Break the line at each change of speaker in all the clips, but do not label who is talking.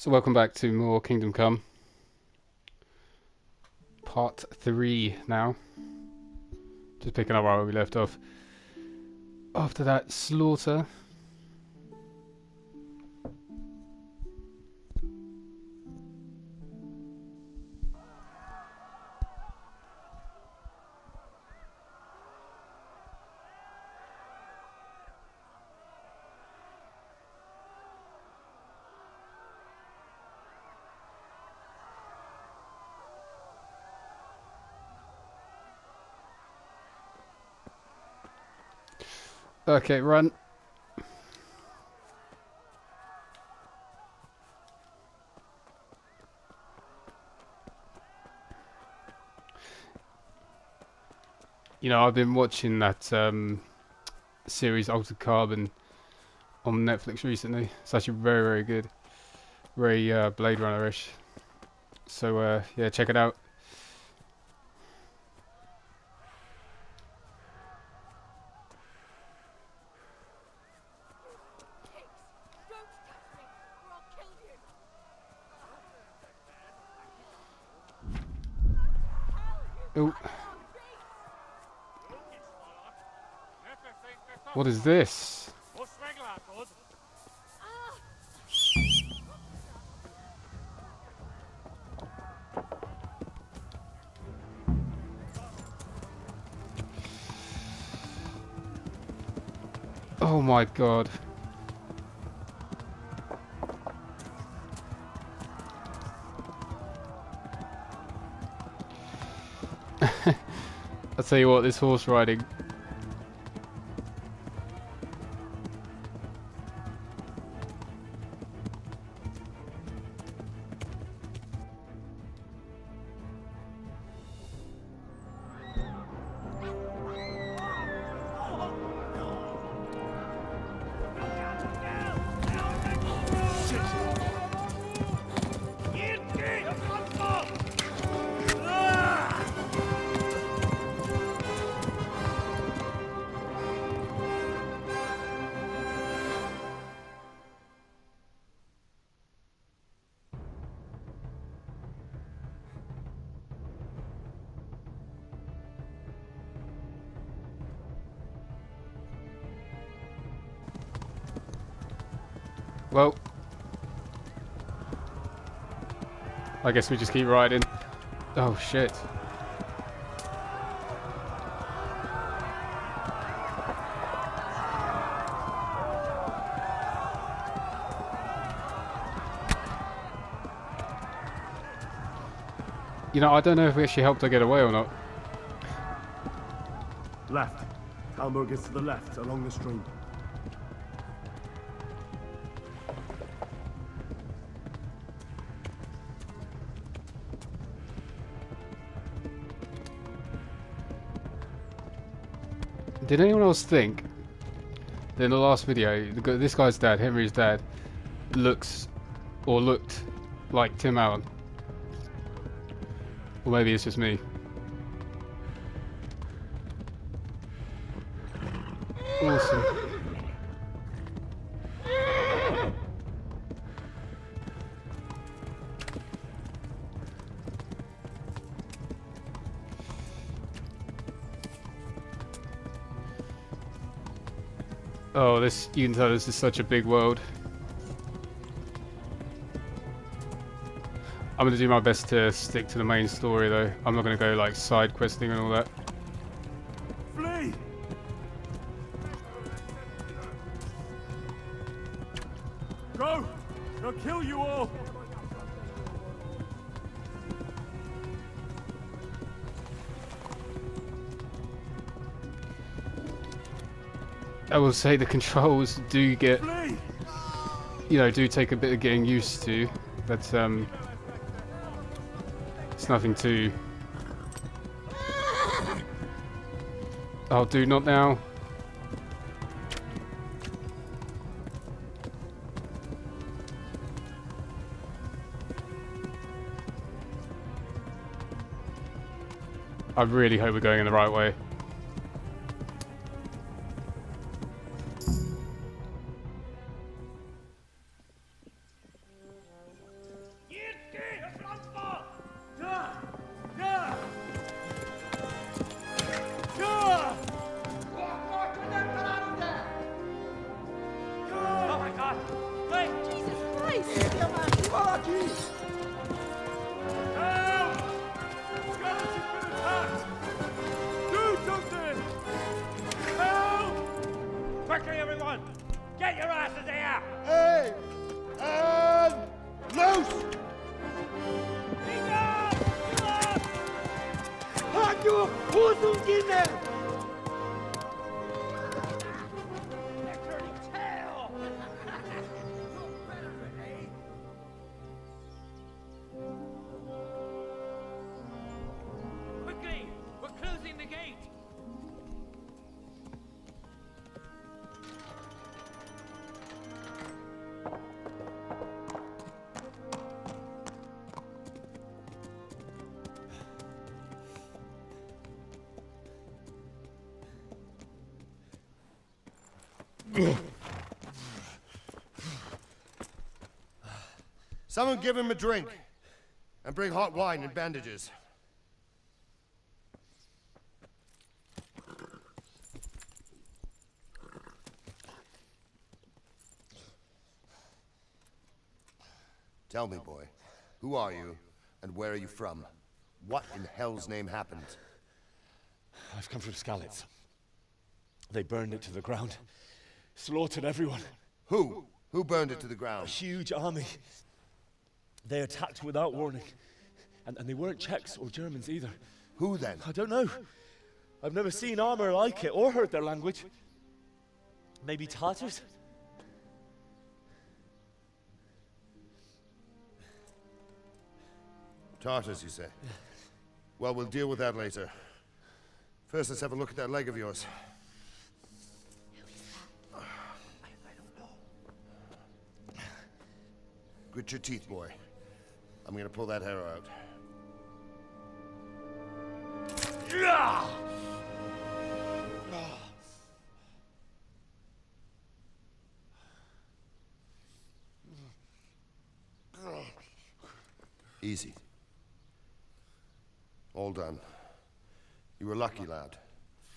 So welcome back to more Kingdom Come. Part 3 now. Just picking up right where we left off. After that slaughter. Okay, run. You know, I've been watching that series Altered Carbon on Netflix recently. It's actually very, very good. Very Blade Runner-ish. So, yeah, check it out. Oh. What is this? Oh my god. I'll tell you what, this horse riding. Well, I guess we just keep riding. Oh shit. You know, I don't know if we actually helped her get away or not.
Left. Talmud is to the left, along the stream.
Did anyone else think that in the last video, this guy's dad, Henry's dad, looked like Tim Allen? Or maybe it's just me. Awesome. Oh, this, you can tell this is such a big world. I'm going to do my best to stick to the main story though. I'm not going to go like side questing and all that.
Flee! Go! They'll kill you all!
I will say the controls do get,
Flee!
you know, do take a bit of getting used to, but it's nothing too. Oh, do not now. I really hope we're going in the right way.
Help! Skeleton's been attacked! Do something! Help!
Quickly, everyone! Get your asses here!
Hey! And loose! Hajo, Hosungine!
Quickly! We're closing the gate!
Someone give him a drink. And bring hot wine and bandages. Tell me, boy, who are you, and where are you from? What in hell's name happened?
I've come from Skalitz. They burned it to the ground. Slaughtered everyone.
Who? Who burned it to the
A
ground?
huge army. They attacked without warning. And they weren't Czechs or Germans either.
Who then?
I don't know. I've never seen armor like it or heard their language. Maybe Tatars?
Tartars, you say? Well, we'll deal with that later. First, let's have a look at that leg of yours. Grit your teeth, boy. I'm gonna pull that hair out. Easy. All done. You were lucky, lad.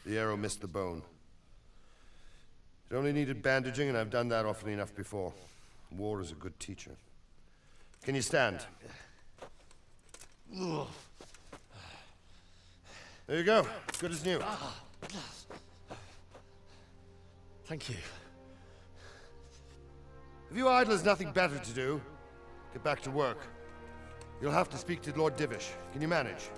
The arrow missed the bone. It only needed bandaging, and I've done that often enough before. War is a good teacher. Can you stand? There you go. Good as new.
Thank you.
If you idlers nothing better to do, get back to work. You'll have to speak to Lord Divish. Can you manage?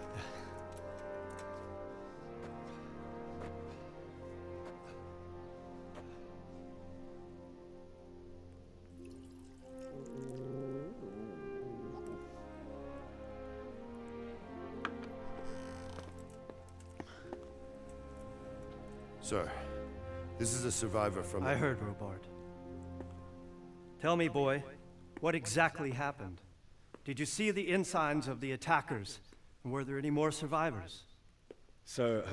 Sir, this is a survivor from...
I heard, Robard. Tell me, boy, what exactly happened? Did you see the ensigns of the attackers? And were there any more survivors?
So,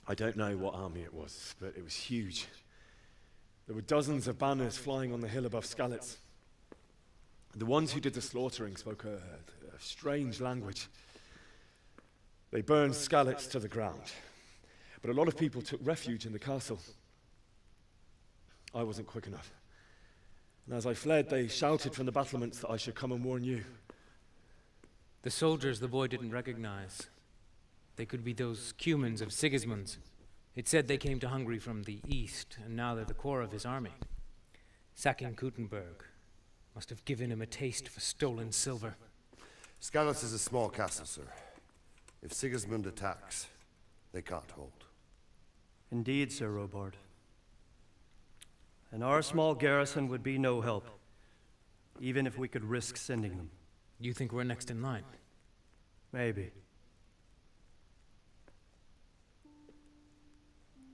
I don't know what army it was, but it was huge. There were dozens of banners flying on the hill above Skalitz. The ones who did the slaughtering spoke a strange language. They burned Skalitz to the ground. But a lot of people took refuge in the castle. I wasn't quick enough. And as I fled, they shouted from the battlements that I should come and warn you.
The soldiers the boy didn't recognize. They could be those Cumans of Sigismund's. It said they came to Hungary from the east, and now they're the core of his army. Sacking Kuttenberg must have given him a taste for stolen silver.
Skalitz is a small castle, sir. If Sigismund attacks, they can't hold.
Indeed, Sir Robard. And our small garrison would be no help, even if we could risk sending them.
You think we're next in line?
Maybe.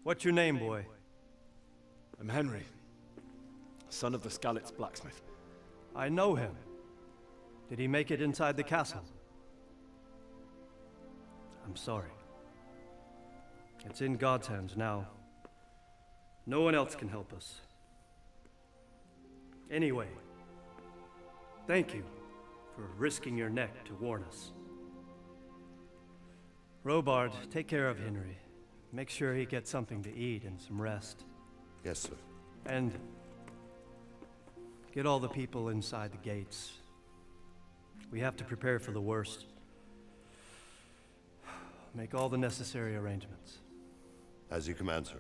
What's your name, boy?
I'm Henry, son of the Skalitz blacksmith.
I know him. Did he make it inside the castle? I'm sorry. It's in God's hands now. No one else can help us. Anyway, thank you for risking your neck to warn us. Robard, take care of Henry. Make sure he gets something to eat and some rest.
Yes, sir.
And Get all the people inside the gates. We have to prepare for the worst. Make all the necessary arrangements.
As you command, sir.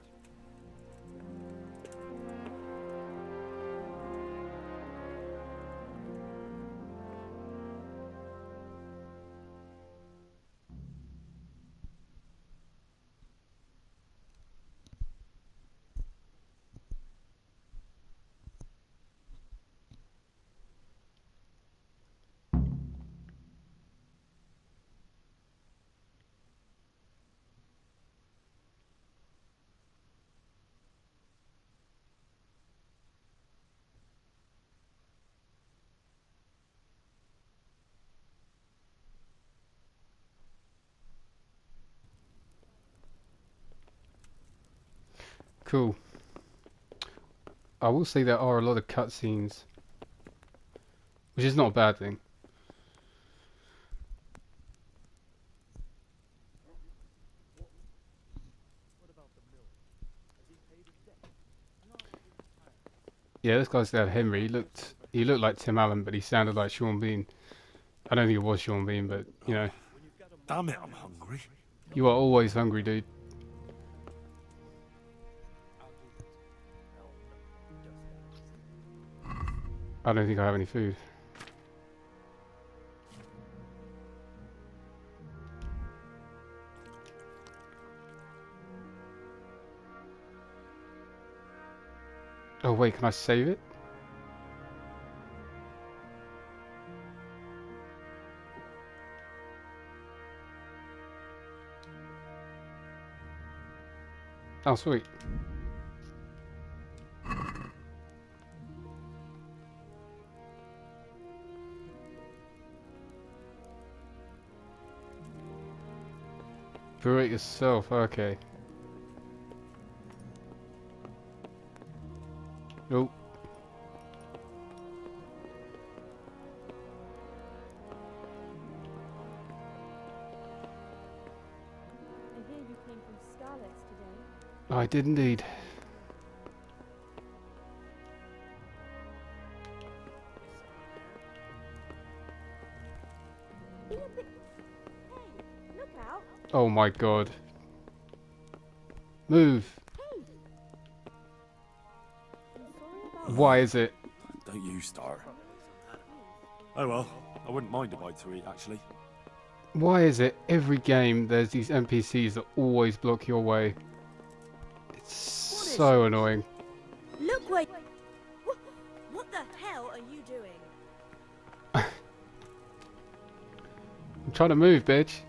Cool. I will say there are a lot of cutscenes, which is not a bad thing. Yeah, this guy's dad Henry. He looked like Tim Allen, but he sounded like Sean Bean. I don't think it was Sean Bean, but you know.
Damn it, I'm hungry.
You are always hungry, dude. I don't think I have any food. Oh wait, can I save it? Oh sweet. Brew it yourself, okay. Nope.
I hear you came from Scarlet's today.
I did indeed.
Be a bit... Hey, look out!
Oh my god. Move.
Hey! I'm sorry about...
Why is it?
Don't you start. Oh well, I wouldn't mind a bite to eat, actually.
Why is it every game there's these NPCs that always block your way? It's so annoying.
Look where... What the hell are you doing?
I'm trying to move, bitch.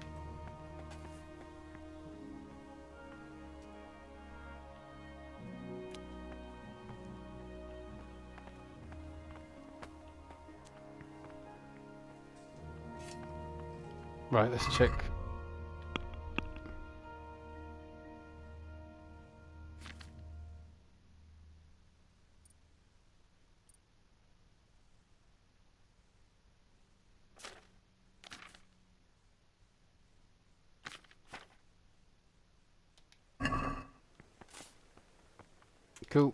Right, let's check. Cool.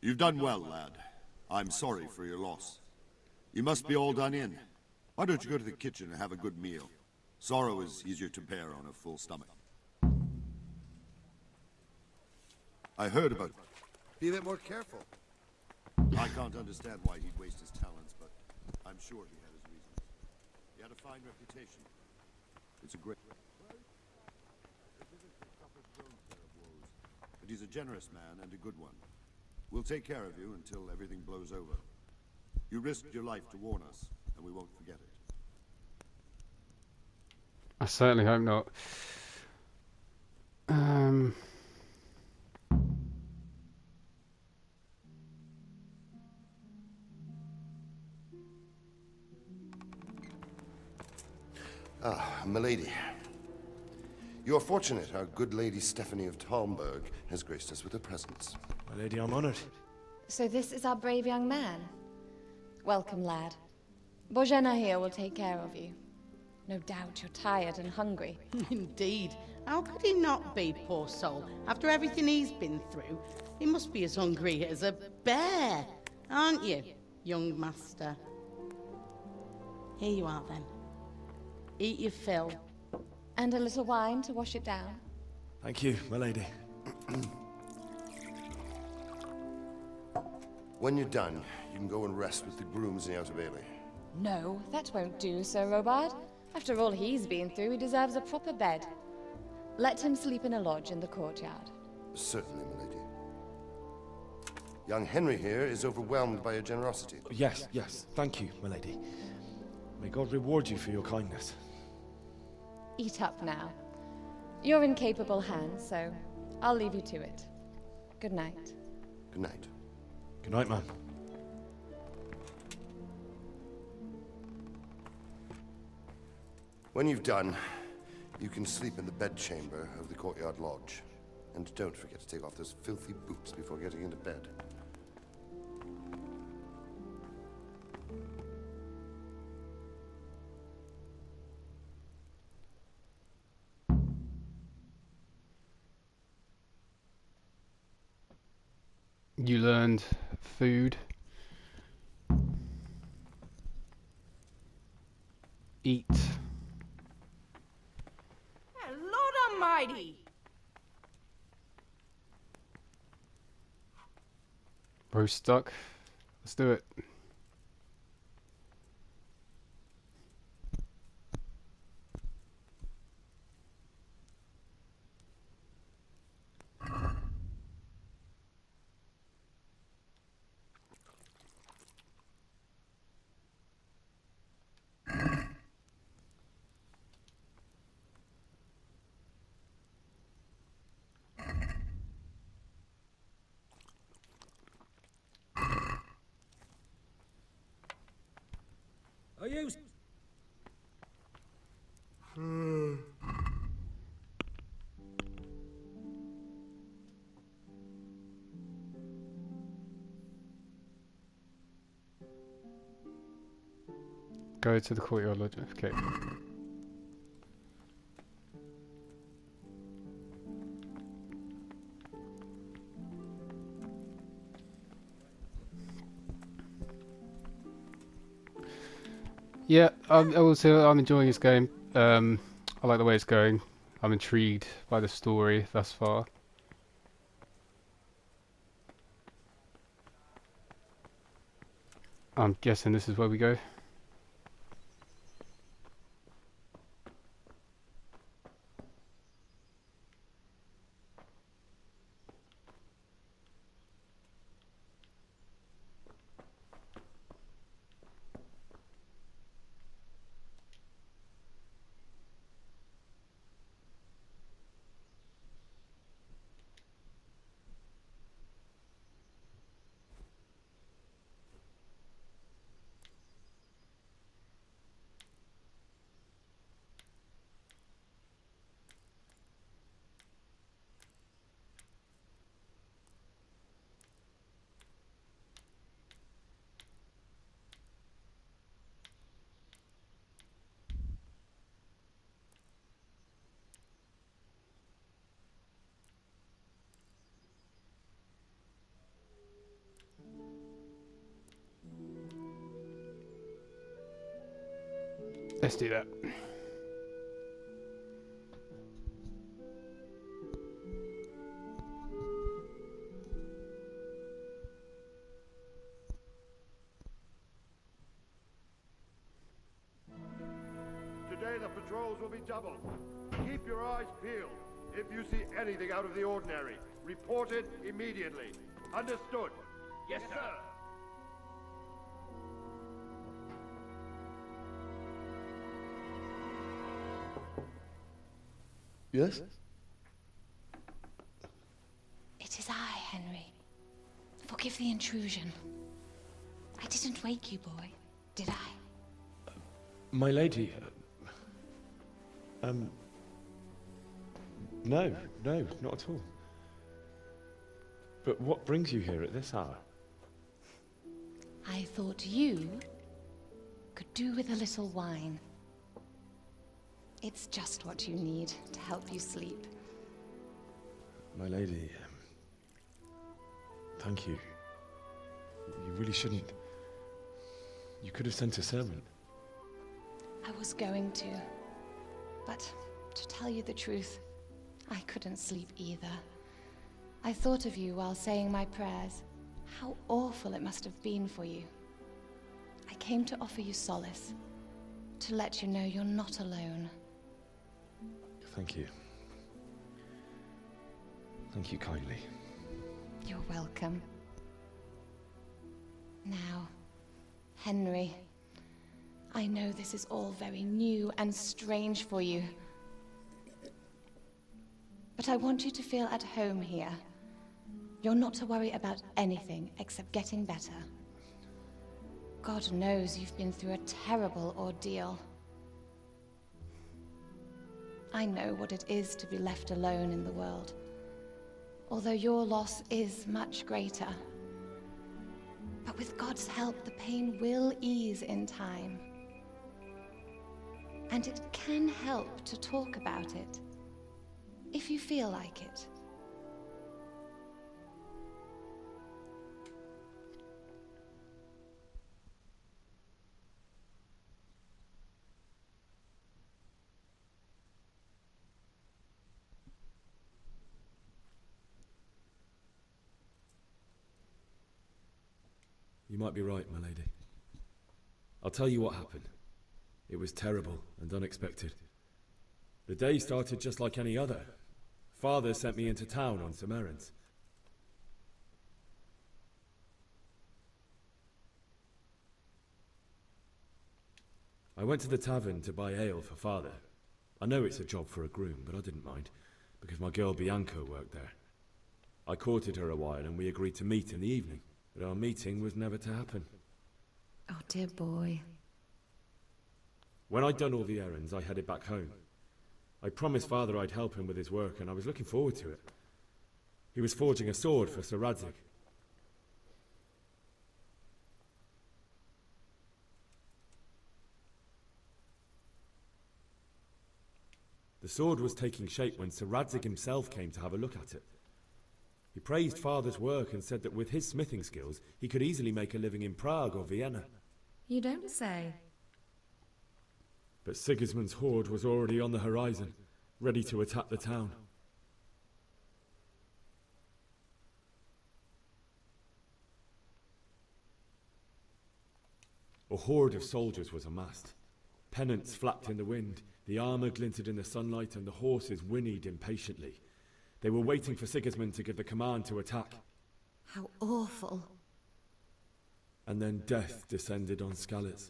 You've done well, lad. I'm sorry for your loss. You must be all done in. Why don't you go to the kitchen and have a good meal? Sorrow is easier to bear on a full stomach. I heard about...
Be a bit more careful.
I can't understand why he'd waste his talents, but I'm sure he had his reasons. He had a fine reputation. It's a great... But he's a generous man and a good one. We'll take care of you until everything blows over. You risked your life to warn us, and we won't forget it.
I certainly hope not.
Ah, milady. You're fortunate our good lady Stephanie of Talmberg has graced us with her presence.
My lady, I'm honored.
So this is our brave young man. Welcome, lad. Bojena here will take care of you. No doubt you're tired and hungry.
Indeed. How could he not be, poor soul? After everything he's been through, he must be as hungry as a bear, aren't you, young master? Here you are, then. Eat your fill.
And a little wine to wash it down.
Thank you, my lady.
When you're done, you can go and rest with the grooms in the Outer Bailey.
No, that won't do, Sir Robard. After all he's been through, he deserves a proper bed. Let him sleep in a lodge in the courtyard.
Certainly, my lady. Young Henry here is overwhelmed by your generosity.
Yes, yes. Thank you, my lady. May God reward you for your kindness.
Eat up now. You're in capable hands, so I'll leave you to it. Good night.
Good night.
Good night, ma'am.
When you've done, you can sleep in the bedchamber of the courtyard lodge. And don't forget to take off those filthy boots before getting into bed.
You learned food. Eat.
Lord Almighty!
Roast duck. Let's do it.
Are you...
Go to the courtyard lodge. Okay. Yeah, I'm enjoying this game. I like the way it's going. I'm intrigued by the story thus far. I'm guessing this is where we go. Let's do that.
Today the patrols will be doubled. Keep your eyes peeled. If you see anything out of the ordinary, report it immediately. Understood?
Yes, sir.
Yes?
It is I, Henry. Forgive the intrusion. I didn't wake you, boy, did I?
My lady, no, not at all. But what brings you here at this hour?
I thought you could do with a little wine. It's just what you need to help you sleep.
My lady, thank you. You really shouldn't. You could have sent a servant.
I was going to. But to tell you the truth, I couldn't sleep either. I thought of you while saying my prayers. How awful it must have been for you. I came to offer you solace, to let you know you're not alone.
Thank you. Thank you kindly.
You're welcome. Now, Henry, I know this is all very new and strange for you, but I want you to feel at home here. You're not to worry about anything except getting better. God knows you've been through a terrible ordeal. I know what it is to be left alone in the world, although your loss is much greater. But with God's help, the pain will ease in time. And it can help to talk about it, if you feel like it.
You might be right, my lady. I'll tell you what happened. It was terrible and unexpected. The day started just like any other. Father sent me into town on some errands. I went to the tavern to buy ale for Father. I know it's a job for a groom, but I didn't mind, because my girl Bianca worked there. I courted her a while and we agreed to meet in the evening. But our meeting was never to happen.
Oh, dear boy.
When I'd done all the errands, I headed back home. I promised Father I'd help him with his work, and I was looking forward to it. He was forging a sword for Sir Radzig. The sword was taking shape when Sir Radzig himself came to have a look at it. He praised Father's work and said that with his smithing skills, he could easily make a living in Prague or Vienna.
You don't say.
But Sigismund's horde was already on the horizon, ready to attack the town. A horde of soldiers was amassed. Pennants flapped in the wind, the armour glinted in the sunlight, and the horses whinnied impatiently. They were waiting for Sigismund to give the command to attack.
How awful.
And then death descended on Skalitz.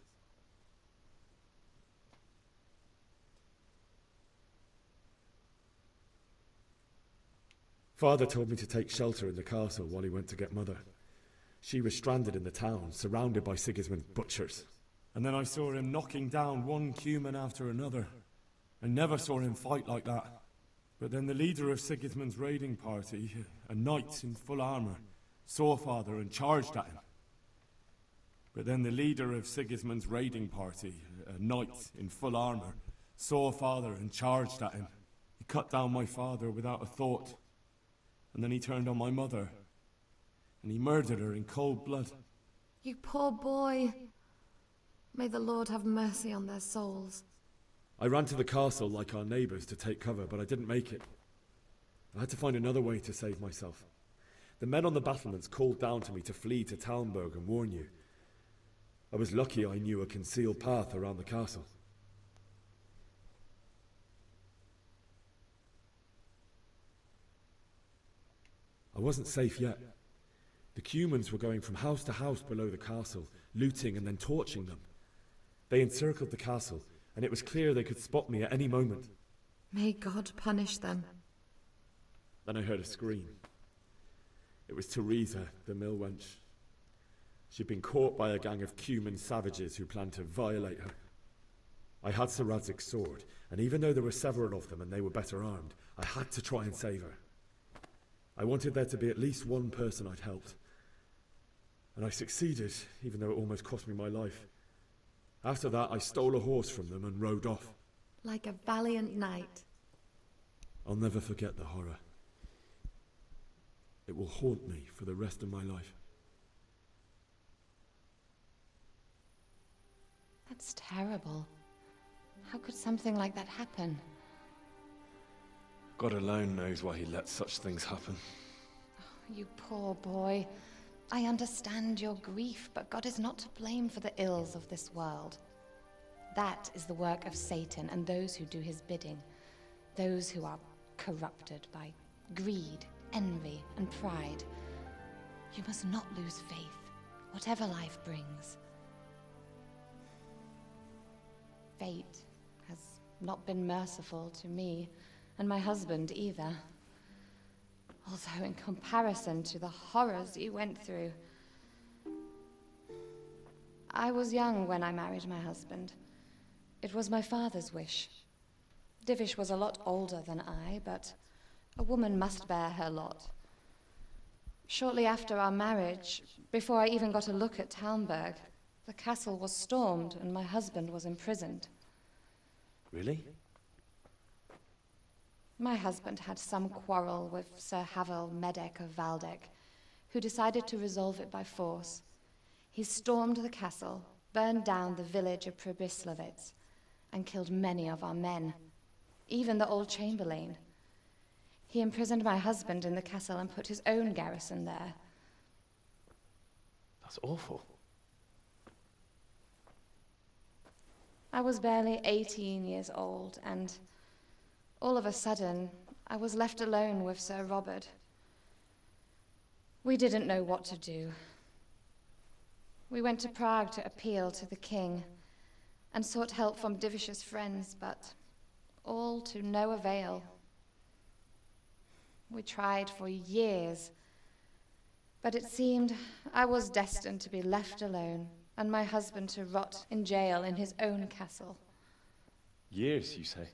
Father told me to take shelter in the castle while he went to get Mother. She was stranded in the town, surrounded by Sigismund's butchers. And then I saw him knocking down one Cuman after another. I never saw him fight like that. But then the leader of Sigismund's raiding party, a knight in full armour, saw Father and charged at him. But then the leader of Sigismund's raiding party, a knight in full armour, saw Father and charged at him. He cut down my father without a thought. And then he turned on my mother. And he murdered her in cold blood.
You poor boy. May the Lord have mercy on their souls.
I ran to the castle like our neighbours to take cover, but I didn't make it. I had to find another way to save myself. The men on the battlements called down to me to flee to Talmberg and warn you. I was lucky I knew a concealed path around the castle. I wasn't safe yet. The Cumans were going from house to house below the castle, looting and then torching them. They encircled the castle, and it was clear they could spot me at any moment.
May God punish them.
Then I heard a scream. It was Teresa, the mill wench. She'd been caught by a gang of Cuman savages who planned to violate her. I had Sir Radzig's sword, and even though there were several of them and they were better armed, I had to try and save her. I wanted there to be at least one person I'd helped. And I succeeded, even though it almost cost me my life. After that, I stole a horse from them and rode off.
like a valiant knight.
I'll never forget the horror. It will haunt me for the rest of my life.
That's terrible. How could something like that happen?
God alone knows why he lets such things happen.
Oh, you poor boy. I understand your grief, but God is not to blame for the ills of this world. That is the work of Satan and those who do his bidding. Those who are corrupted by greed, envy, and pride. You must not lose faith, whatever life brings. Fate has not been merciful to me, and my husband either. Although in comparison to the horrors you went through. I was young when I married my husband. It was my father's wish. Divish was a lot older than I, but a woman must bear her lot. Shortly after our marriage, before I even got a look at Talmberg, the castle was stormed and my husband was imprisoned.
Really?
My husband had some quarrel with Sir Havel Medek of Valdek, who decided to resolve it by force. He stormed the castle, burned down the village of Pribyslavitz, and killed many of our men, even the old chamberlain. He imprisoned my husband in the castle and put his own garrison there.
That's awful.
I was barely 18 years old, and all of a sudden, I was left alone with Sir Robert. We didn't know what to do. We went to Prague to appeal to the king, and sought help from Divish's friends, but all to no avail. We tried for years, but it seemed I was destined to be left alone, and my husband to rot in jail in his own castle.
Years, you say?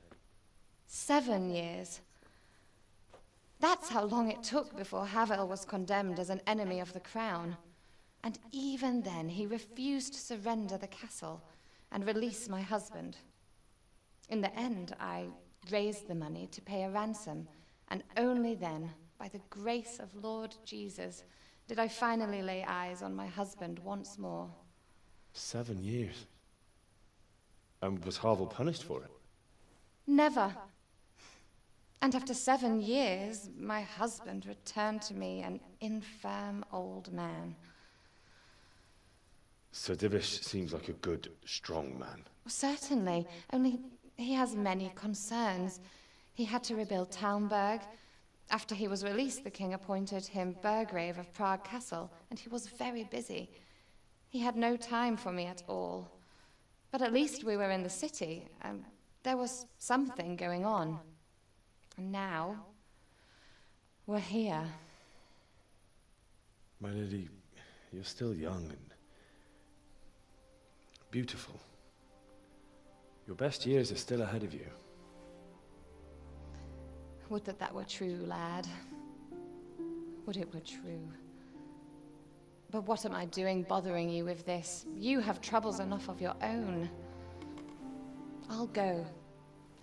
7 years. That's how long it took before Havel was condemned as an enemy of the crown. And even then, he refused to surrender the castle and release my husband. In the end, I raised the money to pay a ransom, and only then, by the grace of Lord Jesus, did I finally lay eyes on my husband once more.
7 years? And was Havel punished for it?
Never. And after 7 years, my husband returned to me an infirm old man.
Sir Divish seems like a good, strong man.
Certainly, only he has many concerns. He had to rebuild Talmberg. After he was released, the king appointed him Burgrave of Prague Castle, and he was very busy. He had no time for me at all. But at least we were in the city, and there was something going on. And now, we're here.
My lady, you're still young and beautiful. Your best years are still ahead of you.
Would that that were true, lad. Would it were true. But what am I doing bothering you with this? You have troubles enough of your own. I'll go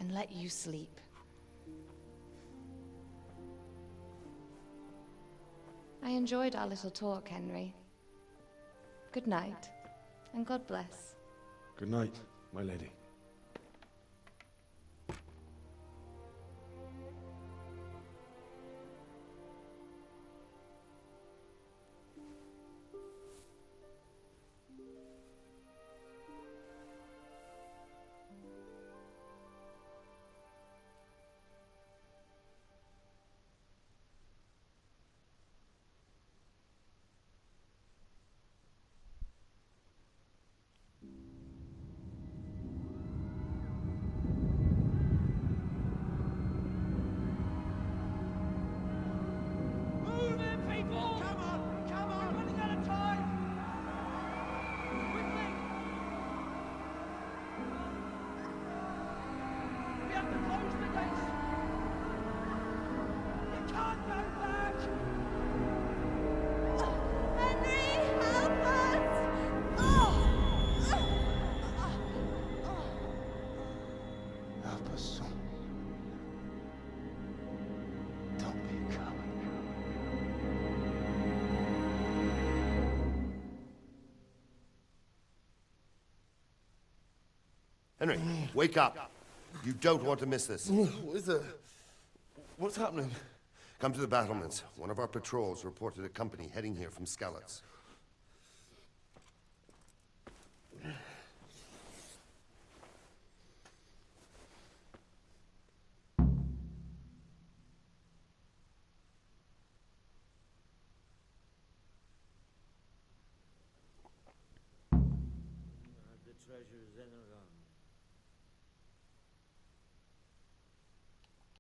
and let you sleep. I enjoyed our little talk, Henry. Good night, and God bless.
Good night, my lady.
Henry, wake up. You don't want to miss this.
What is it? What's happening?
Come to the battlements. One of our patrols reported a company heading here from Skalitz.
The treasure is in